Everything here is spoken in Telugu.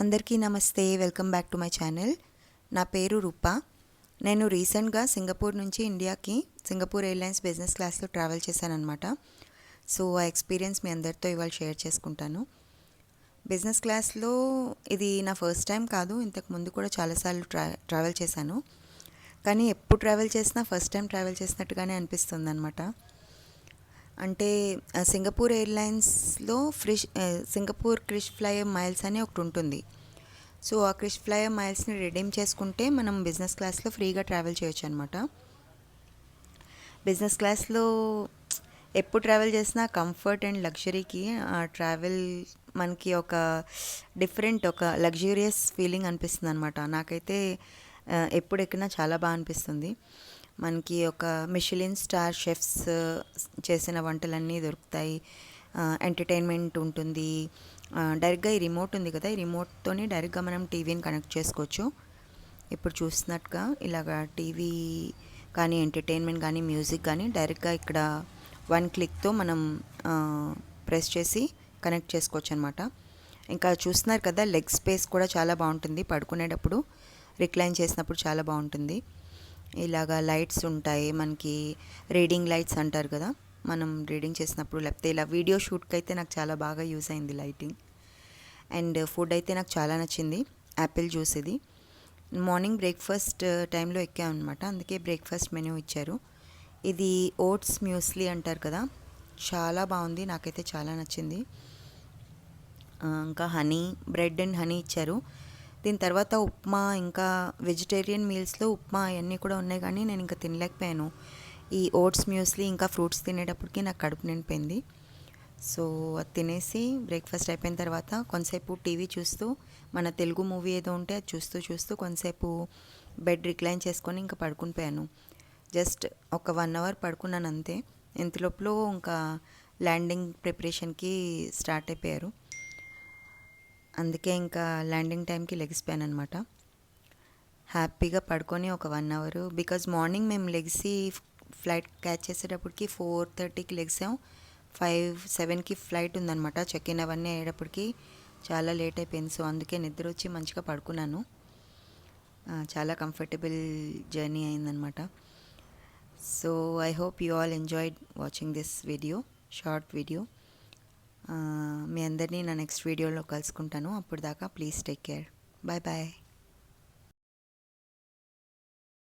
అందరికీ నమస్తే. Welcome back to my channel. నా పేరు రూప. నేను రీసెంట్గా సింగపూర్ నుంచి ఇండియాకి సింగపూర్ ఎయిర్లైన్స్ బిజినెస్ క్లాస్లో ట్రావెల్ చేశానన్నమాట. సో ఆ ఎక్స్పీరియన్స్ మీ అందరితో ఇవాళ షేర్ చేసుకుంటాను. బిజినెస్ క్లాస్లో ఇది నా ఫస్ట్ టైం కాదు, ఇంతకు ముందు కూడా చాలాసార్లు ట్రావెల్ చేశాను. కానీ ఎప్పుడు ట్రావెల్ చేసినా ఫస్ట్ టైం ట్రావెల్ చేసినట్టుగానే అనిపిస్తుంది అనమాట. అంటే సింగపూర్ ఎయిర్లైన్స్లో సింగపూర్ క్రిష్ ఫ్లైయర్ మైల్స్ అని ఒకటి ఉంటుంది. సో ఆ క్రిష్ ఫ్లైయర్ మైల్స్ని రిడీమ్ చేసుకుంటే మనం బిజినెస్ క్లాస్లో ఫ్రీగా ట్రావెల్ చేయొచ్చు అనమాట. బిజినెస్ క్లాస్లో ఎప్పుడు ట్రావెల్ చేసినా కంఫర్ట్ అండ్ లగ్జరీకి ఆ ట్రావెల్ మనకి ఒక డిఫరెంట్, ఒక లగ్జూరియస్ ఫీలింగ్ అనిపిస్తుంది అనమాట. నాకైతే ఎప్పుడు ఎక్కినా చాలా బాగా అనిపిస్తుంది. మనకి ఒక మిషలిన్ స్టార్ షెఫ్స్ చేసిన వంటలన్నీ దొరుకుతాయి, ఎంటర్టైన్మెంట్ ఉంటుంది. డైరెక్ట్గా ఈ రిమోట్ ఉంది కదా, ఈ రిమోట్తోని డైరెక్ట్గా మనం టీవీని కనెక్ట్ చేసుకోవచ్చు. ఇప్పుడు చూస్తున్నట్టుగా ఇలాగా టీవీ కానీ ఎంటర్టైన్మెంట్ కానీ మ్యూజిక్ కానీ డైరెక్ట్గా ఇక్కడ వన్ క్లిక్తో మనం ప్రెస్ చేసి కనెక్ట్ చేసుకోవచ్చు అనమాట. ఇంకా చూస్తున్నారు కదా, లెగ్ స్పేస్ కూడా చాలా బాగుంటుంది. పడుకునేటప్పుడు రిక్లైన్ చేసినప్పుడు చాలా బాగుంటుంది. ఇలాగా లైట్స్ ఉంటాయి మనకి, రీడింగ్ లైట్స్ అంటారు కదా, మనం రీడింగ్ చేసినప్పుడు, లేకపోతే ఇలా వీడియో షూట్కి అయితే నాకు చాలా బాగా యూస్ అయింది లైటింగ్. అండ్ ఫుడ్ అయితే నాకు చాలా నచ్చింది. యాపిల్ జ్యూస్ ఇది మార్నింగ్ బ్రేక్ఫాస్ట్ టైంలో ఎక్కామన్నమాట, అందుకే బ్రేక్ఫాస్ట్ మెనూ ఇచ్చారు. ఇది ఓట్స్ మ్యూస్లీ అంటారు కదా, చాలా బాగుంది, నాకైతే చాలా నచ్చింది. ఇంకా హనీ, బ్రెడ్ అండ్ హనీ ఇచ్చారు. దీని తర్వాత ఉప్మా, ఇంకా వెజిటేరియన్ మీల్స్లో ఉప్మా అవన్నీ కూడా ఉన్నాయి, కానీ నేను ఇంకా తినలేకపోయాను. ఈ ఓట్స్ మ్యూస్లీ ఇంకా ఫ్రూట్స్ తినేటప్పటికి నాకు కడుపు నిండిపోయింది. సో అది తినేసి బ్రేక్ఫాస్ట్ అయిపోయిన తర్వాత కొంతసేపు టీవీ చూస్తూ, మన తెలుగు మూవీ ఏదో ఉంటే అది చూస్తూ చూస్తూ కొంతసేపు బెడ్ రిక్లైన్ చేసుకొని ఇంకా పడుకుని పోయాను. జస్ట్ ఒక 1 అవర్ పడుకున్నాను అంతే. ఇంతలోపల ఇంకా ల్యాండింగ్ ప్రిపరేషన్కి స్టార్ట్ అయిపోయారు. అందుకే ఇంకా ల్యాండింగ్ టైంకి లెగిసిపోయాను అనమాట. హ్యాపీగా పడుకొని ఒక 1 అవర్, బికాజ్ మార్నింగ్ మేము లెగిసి ఫ్లైట్ క్యాచ్ చేసేటప్పటికి 4:30కి లెగిసాం. 5-7కి ఫ్లైట్ ఉందన్నమాట. చెక్ ఇన్ అవన్నీ అయ్యేటప్పటికి చాలా లేట్ అయిపోయింది. సో అందుకే నిద్ర వచ్చి మంచిగా పడుకున్నాను. చాలా కంఫర్టబుల్ జర్నీ అయిందనమాట. So I hope you all enjoyed watching this video, short video. మీ అందరినీ నా నెక్స్ట్ వీడియోలో కలుసుకుంటాను. అప్పుడు దాకా please take care. Bye bye.